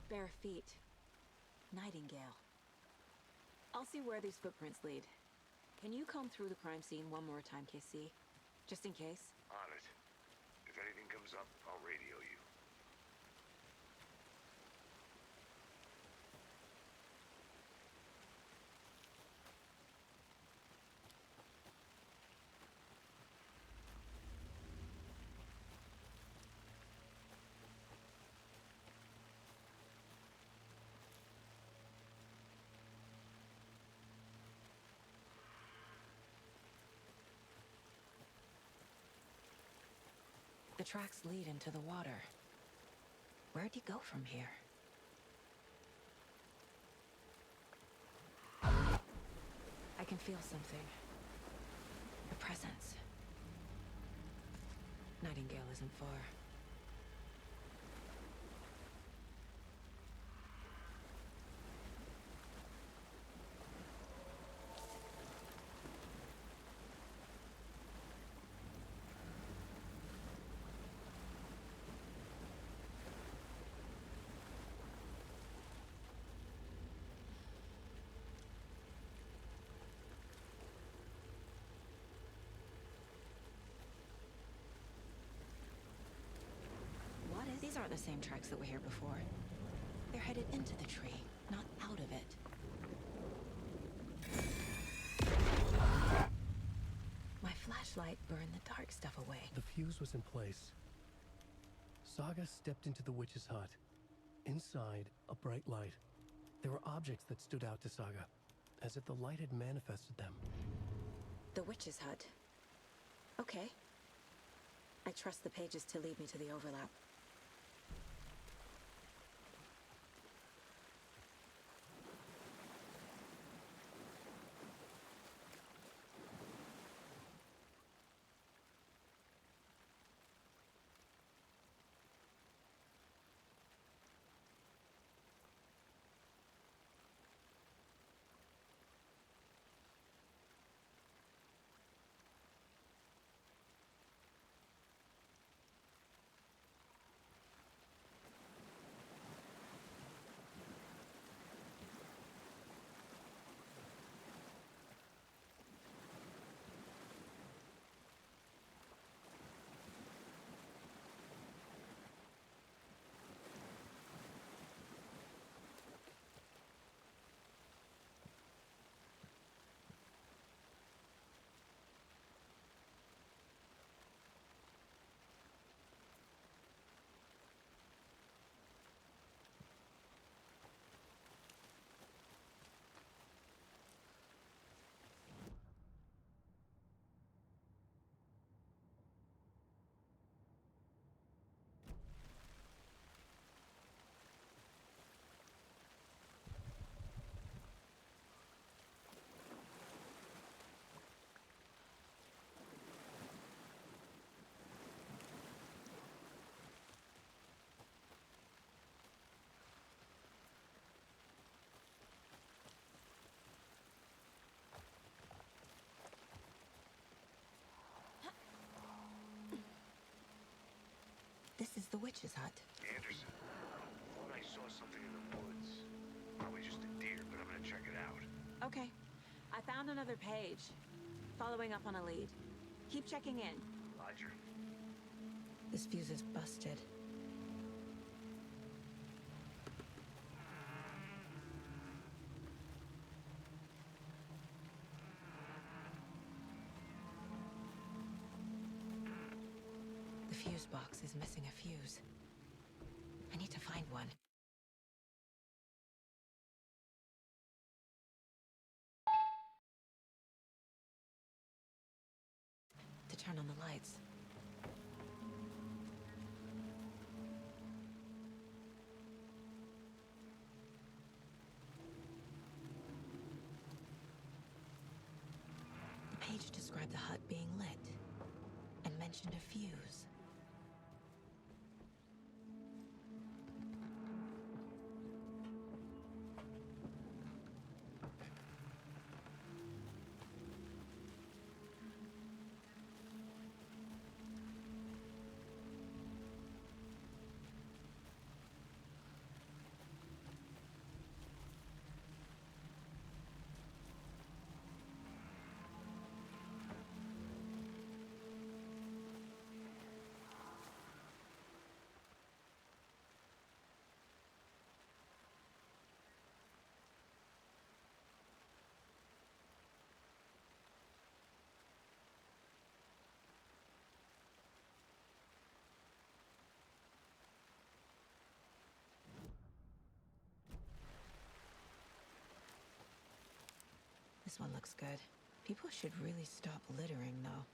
Bare feet. Nightingale. I'll see where these footprints lead. Can you comb through the crime scene one more time, KC? Just in case? On it. If anything comes up, I'll radio you. The tracks lead into the water. Where'd he go from here? I can feel something. A presence. Nightingale isn't far. These aren't the same tracks that were here before. They're headed into the tree, not out of it. My flashlight burned the dark stuff away. The fuse was in place. Saga stepped into the witch's hut. Inside, a bright light. There were objects that stood out to Saga, as if the light had manifested them. The witch's hut. Okay. I trust the pages to lead me to the overlap. This is the witch's hut. Anderson, thought I saw something in the woods. Probably just a deer, but I'm gonna check it out. Okay. I found another page. Following up on a lead. Keep checking in. Roger. This fuse is busted. The fuse box is missing a fuse. I need to find one. To turn on the lights. The page described the hut being lit and mentioned a fuse. This one looks good. People should really stop littering, though.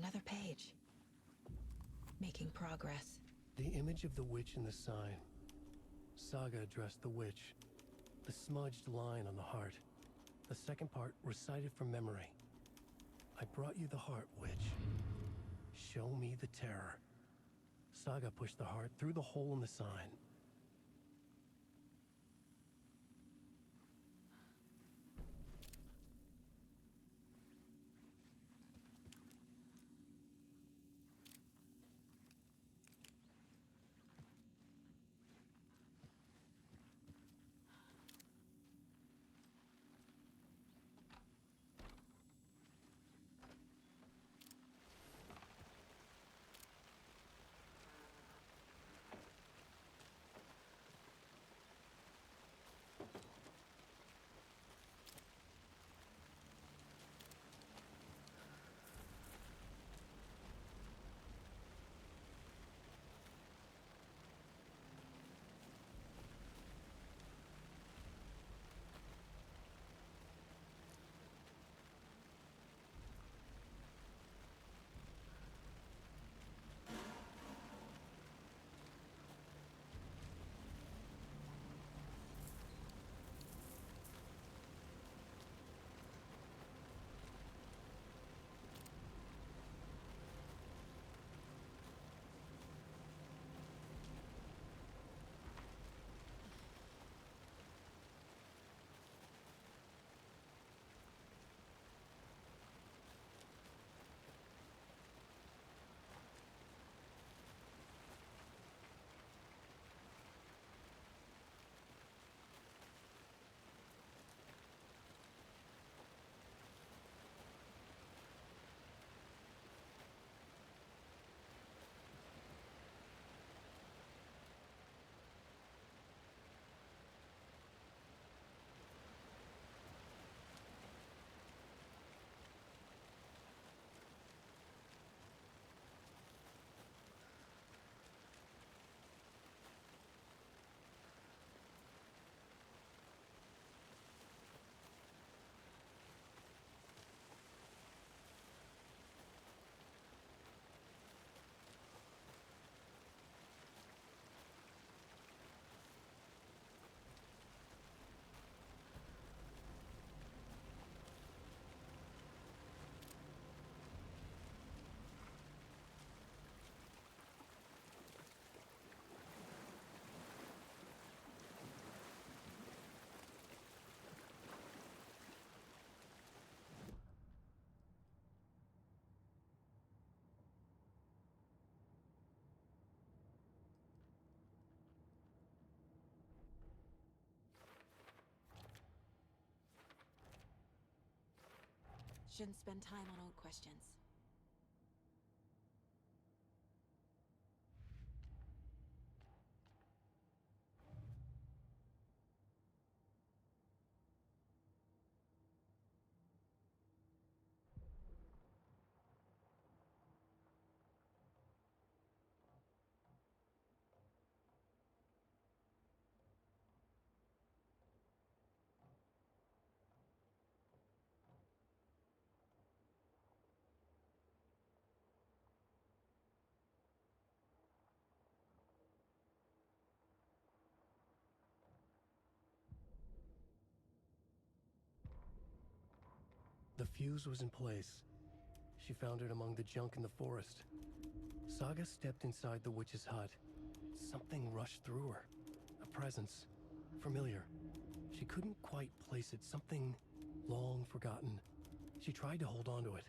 Another page. Making progress. The image of the witch in the sign. Saga addressed the witch. The smudged line on the heart. The second part recited from memory. I brought you the heart, witch. Show me the terror. Saga pushed the heart through the hole in the sign. Shouldn't spend time on old questions. The fuse was in place. She found it among the junk in the forest. Saga stepped inside the witch's hut. Something rushed through her. A presence. Familiar. She couldn't quite place it. Something long forgotten. She tried to hold on to it,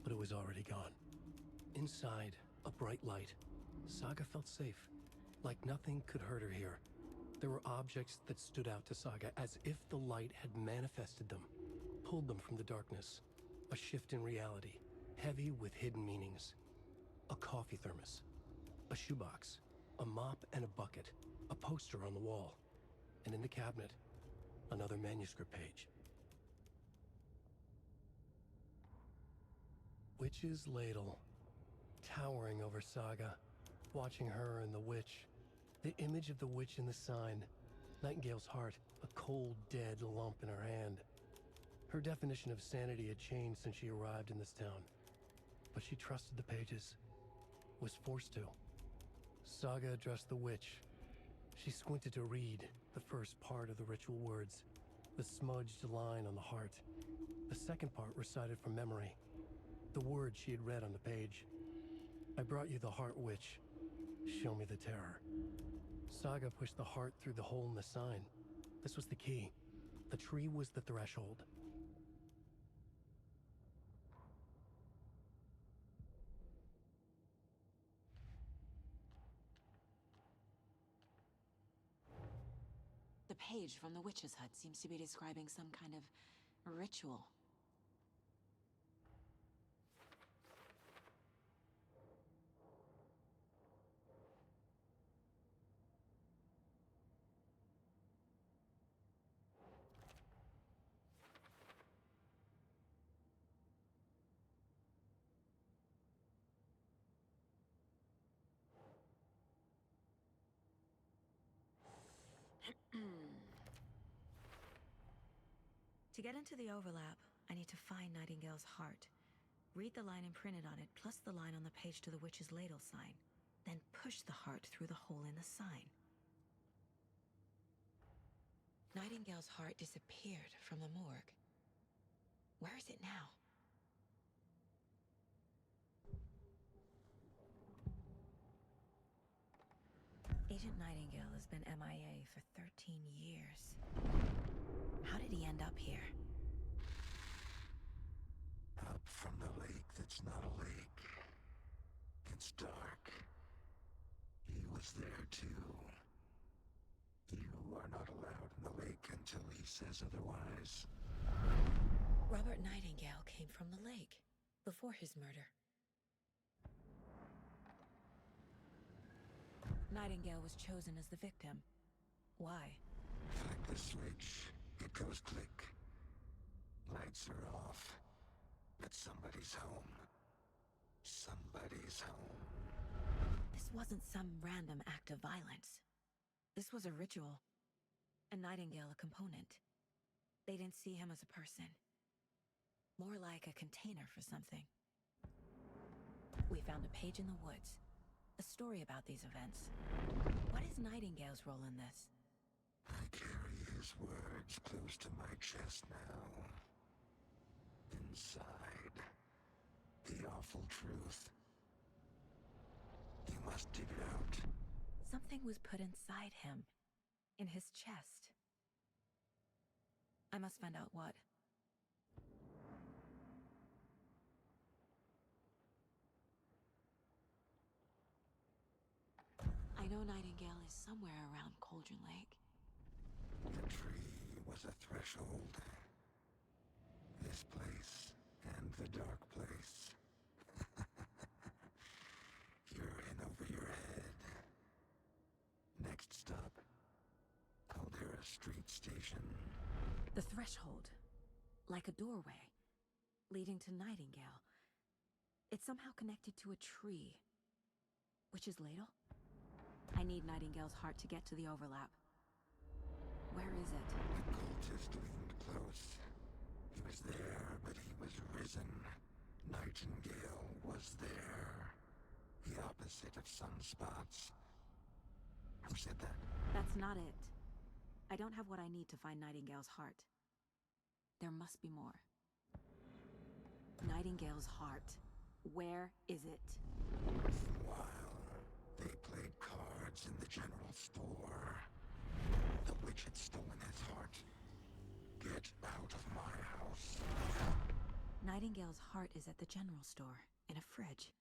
but it was already gone. Inside, a bright light. Saga felt safe. Like nothing could hurt her here. There were objects that stood out to Saga as if the light had manifested them. Pulled them from the darkness. A shift in reality, heavy with hidden meanings. A coffee thermos, a shoebox, a mop and a bucket, a poster on the wall, and in the cabinet, another manuscript page. Witch's ladle, towering over Saga, watching her and the witch. The image of the witch in the sign, Nightingale's heart, a cold, dead lump in her hand. Her definition of sanity had changed since she arrived in this town. but she trusted the pages. Was forced to. Saga addressed the witch. She squinted to read the first part of the ritual words, the smudged line on the heart. The second part recited from memory, the words she had read on the page. I brought you the heart witch. Show me the terror. Saga pushed the heart through the hole in the sign. This was the key. The tree was the threshold. The page from the witch's hut seems to be describing some kind of ritual. To get into the overlap, I need to find Nightingale's heart. Read the line imprinted on it, plus the line on the page to the witch's ladle sign. Then push the heart through the hole in the sign. Nightingale's heart disappeared from the morgue. Where is it now? Agent Nightingale has been MIA for 13 years. How did he end up here? Up from the lake that's not a lake. It's dark. He was there too. You are not allowed in the lake until he says otherwise. Robert Nightingale came from the lake before his murder. Nightingale was chosen as the victim. Why? Flick the switch. It goes click. Lights are off. But somebody's home. Somebody's home. This wasn't some random act of violence. This was a ritual. And Nightingale a component. They didn't see him as a person. More like a container for something. We found a page in the woods. A story about these events. What is Nightingale's role in this? I carry his words close to my chest now. Inside, the awful truth. You must dig it out. Something was put inside him. In his chest. I must find out what. I know Nightingale is somewhere around Cauldron Lake. The tree was a threshold. This place and the dark place. You're in over your head. Next stop, Caldera Street Station. The threshold. Like a doorway. Leading to Nightingale. It's somehow connected to a tree. Witch's ladle? I need Nightingale's heart to get to the overlap. Where is it? The cultist leaned close. He was there, but he was risen. Nightingale was there. The opposite of sunspots. Who said that? That's not it. I don't have what I need to find Nightingale's heart. There must be more. Nightingale's heart. Where is it? While they played cards in the general store, the witch had stolen his heart. Get out of my house. Nightingale's heart is at the general store, in a fridge.